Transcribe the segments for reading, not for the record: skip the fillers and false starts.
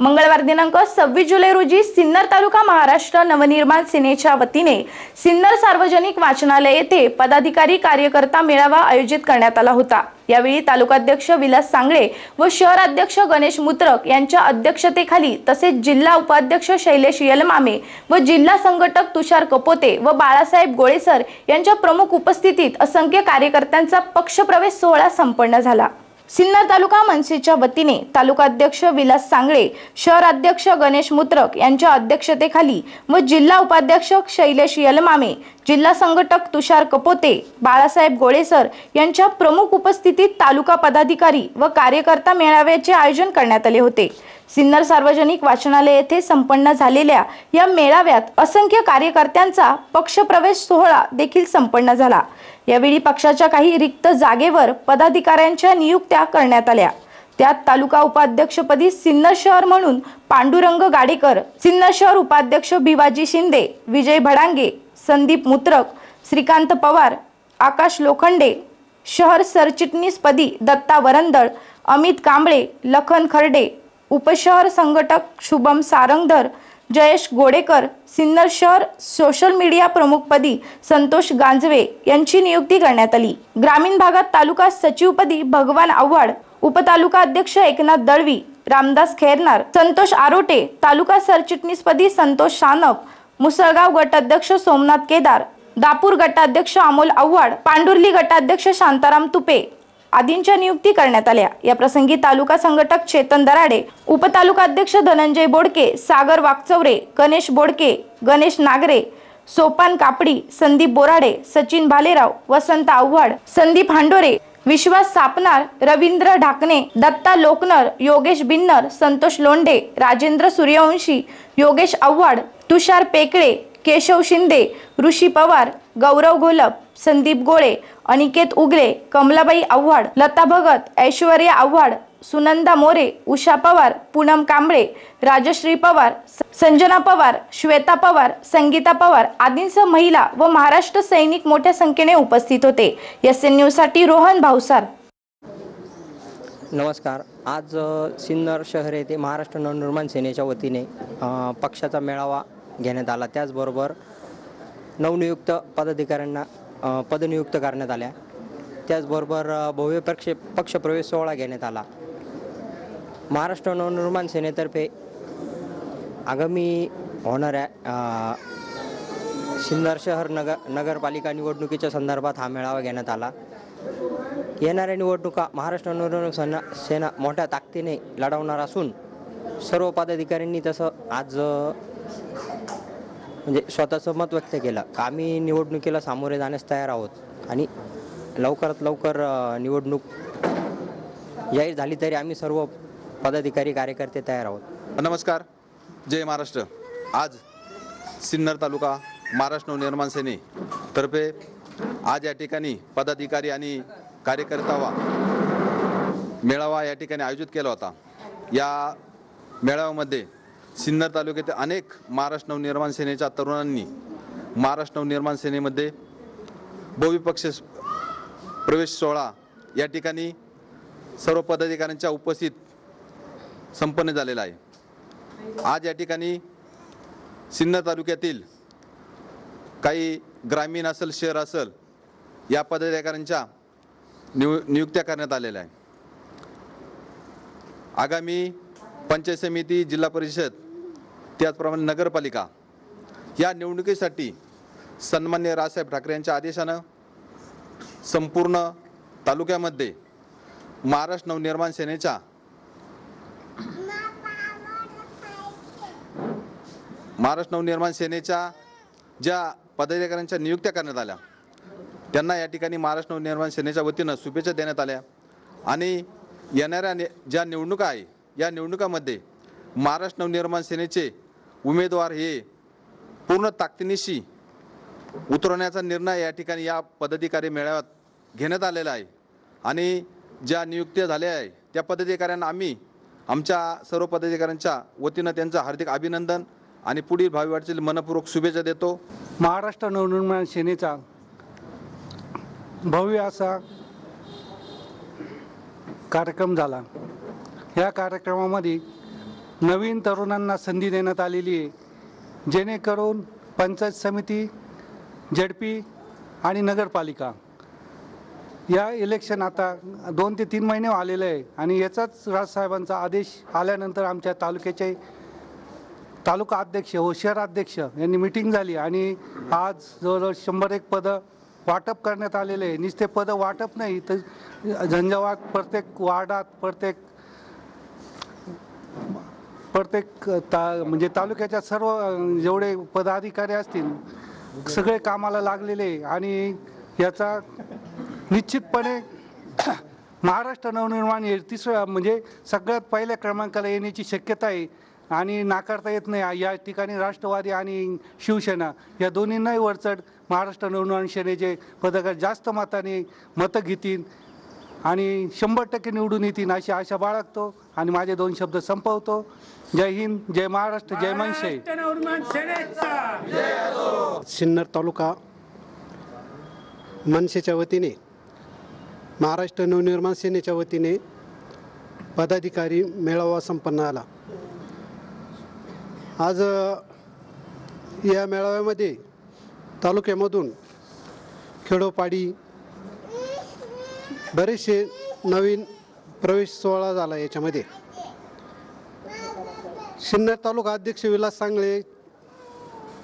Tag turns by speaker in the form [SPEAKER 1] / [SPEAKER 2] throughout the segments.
[SPEAKER 1] मंगळवार दिनांक 26 जुलै रोजी सिन्नर तालुका महाराष्ट्र नवनिर्माण सेनेच्या वतीने सिन्नर सार्वजनिक वाचनालय येथे पदाधिकारी कार्यकर्ता मेळावा आयोजित करण्यात आला होता। यावेळी तालुकाध्यक्ष विलास सांगळे व शहराध्यक्ष गणेश मुत्रक यांच्या अध्यक्षतेखाली तसेच जिल्हा उपाध्यक्ष शैलेश यलमामे व जिल्हा संघटक तुषार कपोते व बाळासाहेब गोळेसर यांच्या प्रमुख उपस्थितीत असंख्य कार्यकर्त्यांचा पक्षप्रवेश सोहळा संपन्न झाला। सिन्नर तालुका मनसेच्या वतीने तालुकाध्यक्ष विलास सांगळे, शहराध्यक्ष गणेश मुत्रक यांच्या अध्यक्षतेखाली व जिल्हा उपाध्यक्ष शैलेश यलमामे, जिल्हा संघटक तुषार कपोते, बाळासाहेब गोळेसर यांच्या प्रमुख उपस्थितीत तालुका पदाधिकारी व कार्यकर्ता मेळाव्याचे आयोजन करण्यात आले होते। सिन्नर सार्वजनिक वाचनालय येथे संपन्न झालेल्या या मेळाव्यात असंख्य कार्यकर्त्यांचा पक्षप्रवेश सोहळा देखील संपन्न झाला। यावेळी पक्षाच्या काही रिक्त जागेवर पदाधिकाऱ्यांच्या नियुक्त्या करण्यात आल्या। त्यात तालुका उपाध्यक्षपदी सिन्नर शहर म्हणून पांडुरंग गाडेकर, सिन्नर शहर उपाध्यक्ष भिवाजी शिंदे, विजय भडांगे, संदीप मुत्रक, श्रीकांत पवार, आकाश लोखंडे, शहर सरचिटणीसपदी दत्ता वरंदळ, अमित कांबळे, लखन खर्डे, उपशहर संघटक शुभम सारंगधर, जयेश गोडेकर, सिन्नर शहर सोशल मीडिया प्रमुखपदी संतोष गांजवे यांची नियुक्ती करण्यात आली। ग्रामीण भागात तालुका सचिवपदी भगवान आव्हाड, उपतालुका अध्यक्ष एकनाथ दळवी, रामदास खैरनार, संतोष आरोटे, तालुका सरचिटणीसपदी संतोष सानप, मुसळगाव गटाध्यक्ष सोमनाथ केदार, दापूर गटाध्यक्ष अमोल आव्हाड, पांडुर्ली गटाध्यक्ष शांताराम तुपे आदींच्या नियुक्ती करण्यात आल्या। या प्रसंगी तालुका संघटक चेतन दराडे, उपतालुकाध्यक्ष धनंजय बोडके, सागर वाकचौरे, गणेश बोडके, गणेश नागरे, सोपान कापडी, संदीप बोराडे, सचिन भालेराव, वसंत आव्हाड, संदीप हांडोरे, विश्वास सापनार, रवींद्र ढाकणे, दत्ता लोकनर, योगेश बिन्नर, संतोष लोंढे, राजेंद्र सूर्यवंशी, योगेश आव्हाड, तुषार पेकळे, केशव शिंदे, ऋषी पवार, गौरव घोलप, संदीप गोळे, अनिकेत उगले, कमलाबाई आव्हाड, लता भगत, ऐश्वर्या आव्हाड, सुनंदा मोरे, उषा पवार, पूनम कांबळे, राजश्री पवार, संजना पवार, श्वेता पवार, संगीता पवार आदींसह महिला व महाराष्ट्र सैनिक मोठ्या संख्येने उपस्थित होते। एसएन न्यूज साठी रोहन भावसार।
[SPEAKER 2] नमस्कार। आज सिन्नर शहर येथे महाराष्ट्र नवनिर्माण सेनेच्या वतीने पक्षाचा मेळावा घेण्यात आला। त्याचबरोबर नवनियुक्त पदाधिकाऱ्यांना पदनियुक्त करण्यात आल्या। त्याचबरोबर भव्य पक्षप्रवेश सोहळा घेण्यात आला। महाराष्ट्र नवनिर्माण सेनेतर्फे आगामी होणाऱ्या सिन्नर शहर नगरपालिका निवडणुकीच्या संदर्भात हा मेळावा घेण्यात आला। येणाऱ्या निवडणुका महाराष्ट्र नवनिर्माण सेना मोठ्या ताकदीने लढवणार असून सर्व पदाधिकाऱ्यांनी तसं आज म्हणजे स्वतःचं मत व्यक्त केलं। आम्ही निवडणुकीला सामोरे जाण्यास तयार आहोत आणि लवकरात लवकर निवडणूक जाहीर झाली तरी आम्ही सर्व पदाधिकारी कार्यकर्ते तयार आहोत।
[SPEAKER 3] नमस्कार, जय महाराष्ट्र। आज सिन्नर तालुका महाराष्ट्र नवनिर्माण सेनेतर्फे आज या ठिकाणी पदाधिकारी आणि कार्यकर्ता मेळावा या ठिकाणी आयोजित केला होता। या मेळाव्यामध्ये सिन्नर तालुक्यातील अनेक महाराष्ट्र नवनिर्माण सेनेच्या तरुणांनी महाराष्ट्र नवनिर्माण सेनेमध्ये बहुविपक्ष प्रवेश सोहळा या ठिकाणी सर्व पदाधिकाऱ्यांच्या उपस्थित संपन्न झालेला आहे। आज या ठिकाणी सिन्नर तालुक्यातील काही ग्रामीण असेल शहर असेल या पदाधिकाऱ्यांच्या नियुक्त्या करण्यात आलेल्या आहे। आगामी पंचायत समिती, जिल्हा परिषद, त्याचप्रमाणे नगरपालिका या निवडणुकीसाठी सन्माननीय राजसाहेब ठाकरे यांच्या आदेशानं संपूर्ण तालुक्यामध्ये महाराष्ट्र नवनिर्माण सेनेच्या ज्या पदाधिकाऱ्यांच्या नियुक्त्या करण्यात आल्या त्यांना या ठिकाणी महाराष्ट्र नवनिर्माण सेनेच्या वतीनं शुभेच्छा देण्यात आल्या आणि येणाऱ्या ज्या निवडणुका आहे या निवडणुकामध्ये महाराष्ट्र नवनिर्माण सेनेचे उमेदवार हे पूर्ण ताकदीनिशी उतरवण्याचा निर्णय या ठिकाणी या पदाधिकारी मेळाव्यात घेण्यात आलेला आहे आणि ज्या नियुक्त्या झाल्या आहे त्या पदाधिकाऱ्यांना आम्ही आमच्या सर्व पदाधिकाऱ्यांच्या वतीनं त्यांचं हार्दिक अभिनंदन आणि पुढील भावी वाटचाली मनपूर्वक शुभेच्छा देतो।
[SPEAKER 4] महाराष्ट्र नवनिर्माण सेनेचा भव्य असा कार्यक्रम झाला। या कार्यक्रमामध्ये नवीन तरुणांना संधी देण्यात आलेली आहे, जेणेकरून पंचायत समिती, झेडपी आणि नगरपालिका या इलेक्शन आता 2 ते 3 महिने आलेले आहे आणि याचाच राजसाहेबांचा आदेश आल्यानंतर आमच्या तालुक्याचे तालुका अध्यक्ष व शहराध्यक्ष यांनी मिटिंग झाली आणि आज जवळजवळ 101 पदं वाटप करण्यात आलेले आहे. नुसते पदं वाटप नाही तर झंझावात प्रत्येक वार्डात म्हणजे तालुक्याच्या सर्व जेवढे पदाधिकारी असतील सगळे कामाला लागलेले आणि याचा निश्चितपणे महाराष्ट्र नवनिर्माण हे तिसरं म्हणजे सगळ्यात पहिल्या क्रमांकाला येण्याची शक्यता आहे आणि नाकारता येत नाही. या ठिकाणी राष्ट्रवादी आणि शिवसेना या दोन्हींनाही वरचढ महाराष्ट्र नवनिर्माण सेनेचे पदाधिकार जास्त मतं घेतील आणि 100% निवडून येतील अशी आशा बाळगतो आणि माझे 2 शब्द संपवतो. जय हिंद, जय महाराष्ट्र, जय मनसे.
[SPEAKER 5] सिन्नर तालुका मनसेच्या वतीने, महाराष्ट्र नवनिर्माण सेनेच्या वतीने पदाधिकारी मेळावा संपन्न आला. आज या मेळाव्यामध्ये तालुक्यामधून खेडोपाडी बरेचसे नवीन प्रवेश सोहळा झाला. याच्यामध्ये सिन्नर तालुका अध्यक्ष विलास सांगळे,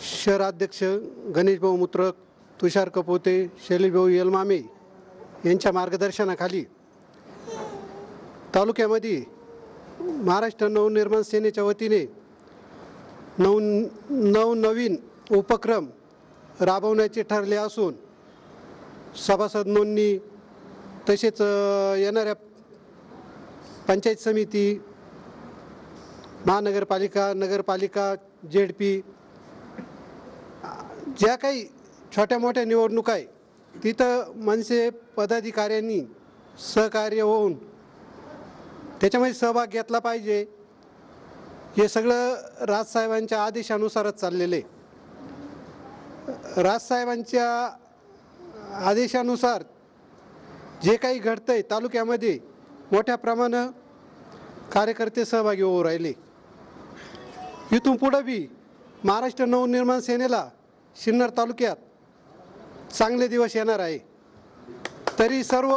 [SPEAKER 5] शहराध्यक्ष गणेशभाऊ मुत्रक, तुषार कपोते, शैलेशभाऊ येलमामे यांच्या मार्गदर्शनाखाली तालुक्यामध्ये महाराष्ट्र नवनिर्माण सेनेच्या वतीने नवीन उपक्रम राबवण्याचे ठरले असून सभासद नोंदणी तसेच येणाऱ्या पंचायत समिती, महानगरपालिका, नगरपालिका, झेडपी ज्या काही छोट्या मोठ्या निवडणुका आहे तिथं मनसे पदाधिकाऱ्यांनी सहकार्य होऊन त्याच्यामध्ये सहभाग घेतला पाहिजे. हे सगळं राजसाहेबांच्या आदेशानुसारच चाललेलं आहे. राजसाहेबांच्या आदेशानुसार जे काही घडतं आहे तालुक्यामध्ये मोठ्या प्रमाणात कार्यकर्ते सहभागी होऊ राहिले. इथून पुढं बी महाराष्ट्र नवनिर्माण सेनेला सिन्नर तालुक्यात चांगले दिवस येणार आहे. तरी सर्व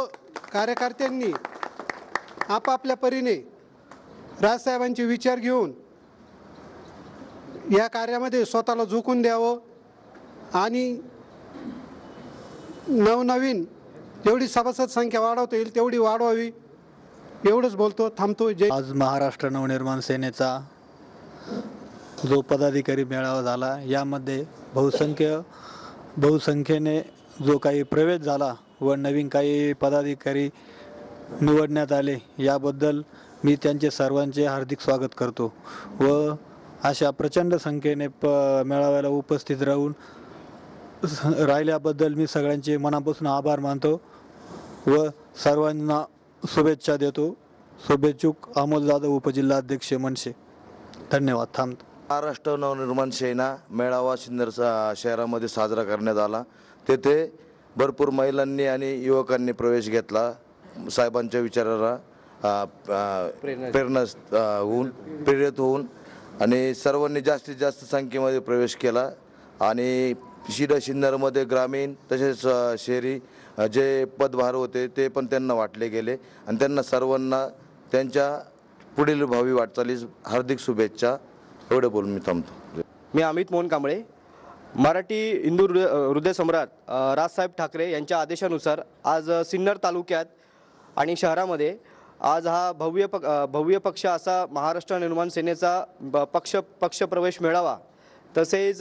[SPEAKER 5] कार्यकर्त्यांनी आपापल्या परीने राजसाहेबांचे विचार घेऊन या कार्यामध्ये स्वतःला झोकून द्यावं आणि नवनवीन जेवढी सभासद संख्या वाढवता येईल तेवढी वाढवावी एवढंच बोलतो. थांबतो. जय.
[SPEAKER 6] आज महाराष्ट्र नवनिर्माण सेनेचा जो पदाधिकारी मेळावा झाला यामध्ये बहुसंख्येने जो काही प्रवेश झाला व नवीन काही पदाधिकारी निवडण्यात आले याबद्दल मी त्यांचे सर्वांचे हार्दिक स्वागत करतो व अशा प्रचंड संख्येने मेळाव्याला उपस्थित राहिल्याबद्दल मी सगळ्यांचे मनापासून आभार मानतो व सर्वांना शुभेच्छा देतो. शुभेच्छुक अमोल जाधव, उपजिल्हाध्यक्ष मनसे. धन्यवाद. थांबतो.
[SPEAKER 7] महाराष्ट्र नवनिर्माण सेना मेळावा सिन्नर शहरामध्ये साजरा करण्यात आला. तेथे भरपूर महिलांनी आणि युवकांनी प्रवेश घेतला. साहेबांच्या विचाराला प्रेरित होऊन आणि सर्वांनी जास्तीत जास्त संख्येमध्ये प्रवेश केला आणि सिन्नरमध्ये ग्रामीण तसेच शहरी जे पदभार होते ते पण त्यांना वाटले गेले आणि त्यांना सर्वांना त्यांच्या पुढील भावी वाटचालीस हार्दिक शुभेच्छा. एवढे बोलून मी थांबतो.
[SPEAKER 2] मी अमित मोहन कांबळे. मराठी हिंदू हृदयसम्राट राजसाहेब ठाकरे यांच्या आदेशानुसार आज सिन्नर तालुक्यात आणि शहरामध्ये आज हा भव्य पक्ष असा महाराष्ट्र निर्माण सेनेचा पक्षप्रवेश मेळावा तसेच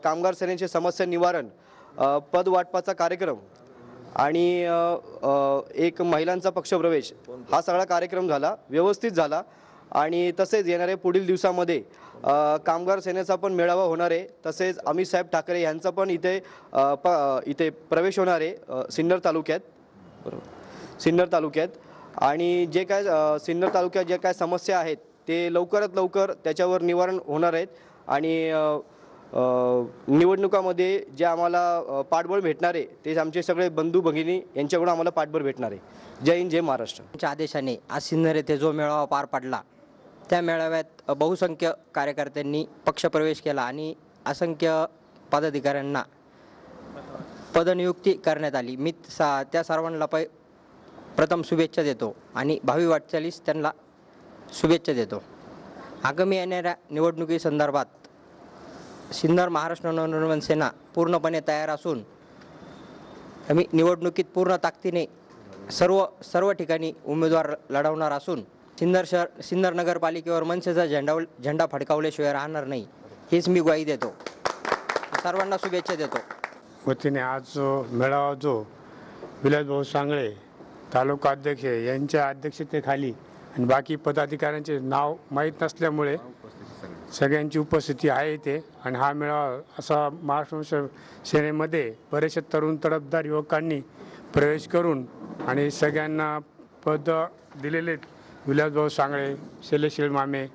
[SPEAKER 2] कामगार सेनेचे समस्या निवारण, पद वाटपाचा कार्यक्रम आणि एक महिलांचा पक्षप्रवेश हा सगळा कार्यक्रम झाला, व्यवस्थित झाला. आणि तसेच येणाऱ्या पुढील दिवसामध्ये कामगार सेनेचा पण मेळावा होणार आहे. तसेच अमित साहेब ठाकरे यांचा पण इथे प्रवेश होणार आहे सिन्नर तालुक्यात. आणि जे काय सिन्नर तालुक्यात जे काय समस्या आहेत ते लवकरात लवकर त्याच्यावर निवारण होणार आहेत आणि निवडणुकामध्ये जे आम्हाला पाठबळ भेटणार आहे ते आमचे सगळे बंधू भगिनी यांच्याकडून आम्हाला पाठबळ भेटणार आहे. जय हिंद, जय महाराष्ट्र. त्यांच्या आदेशाने आज सिन्नर येथे जो मेळावा पार पडला त्या मेळाव्यात बहुसंख्य कार्यकर्त्यांनी पक्षप्रवेश केला आणि असंख्य पदाधिकाऱ्यांना पदनियुक्ती करण्यात आली. मी त्या सर्वांना प्रथम शुभेच्छा देतो आणि भावी वाटचालीस त्यांना शुभेच्छा देतो. आगामी येणाऱ्या निवडणुकीसंदर्भात सिन्नर महाराष्ट्र नवनिर्माण सेना पूर्णपणे तयार असून आम्ही निवडणुकीत पूर्ण ताकदीने सर्व ठिकाणी उमेदवार लढवणार असून सिन्नर नगरपालिकेवर मनसेचा झेंडा फडकावल्याशिवाय राहणार नाही, हेच मी ग्वाही देतो. सर्वांना शुभेच्छा देतो.
[SPEAKER 8] वतीने आज मेळावा जो विलासभाऊ सांगळे तालुका अध्यक्ष यांच्या अध्यक्षतेखाली आणि बाकी पदाधिकाऱ्यांचे नाव माहीत नसल्यामुळे सगळ्यांची उपस्थिती आहे इथे. आणि हा मेळावा असा महाराष्ट्र सेनेमध्ये बरेचसे तरुण तडफदार युवकांनी प्रवेश करून आणि सगळ्यांना पद दिलेले विलासभाऊ सांगळे, शैलेश मामे,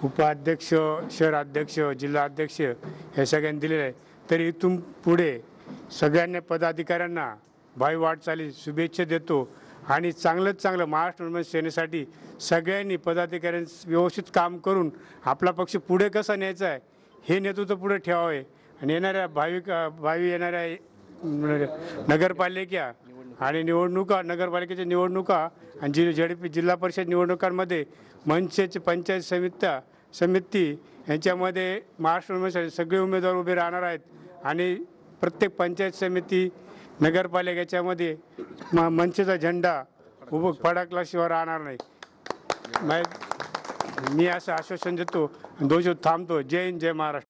[SPEAKER 8] उपाध्यक्ष, शहराध्यक्ष, जिल्हाध्यक्ष हे सगळ्यांनी दिलेले आहे. तरी इथून पुढे सगळ्यांना पदाधिकाऱ्यांना भावी वाटचाली शुभेच्छा देतो आणि चांगलं महाराष्ट्र निर्माण सेनेसाठी सगळ्यांनी पदाधिकाऱ्यांनी व्यवस्थित काम करून आपला पक्ष पुढे कसा न्यायचा आहे हे नेतृत्व पुढे ठेवावे. आणि येणाऱ्या भावी येणाऱ्या नगरपालिका आणि नगरपालिकेच्या निवडणुका आणि झेडपी जिल्हा परिषद निवडणुकांमध्ये मनसेचे पंचायत समिती यांच्यामध्ये महाराष्ट्र निर्माण सेनेचे सगळे उमेदवार उभे राहणार आहेत. आणि प्रत्येक पंचायत समिती नगरपालिकेच्यामध्ये मनसेचा झेंडा फडकल्याशिवाय राहणार नाही. मी असं आश्वासन देतो. 2 थांबतो. जय हिंद, जय महाराष्ट्र.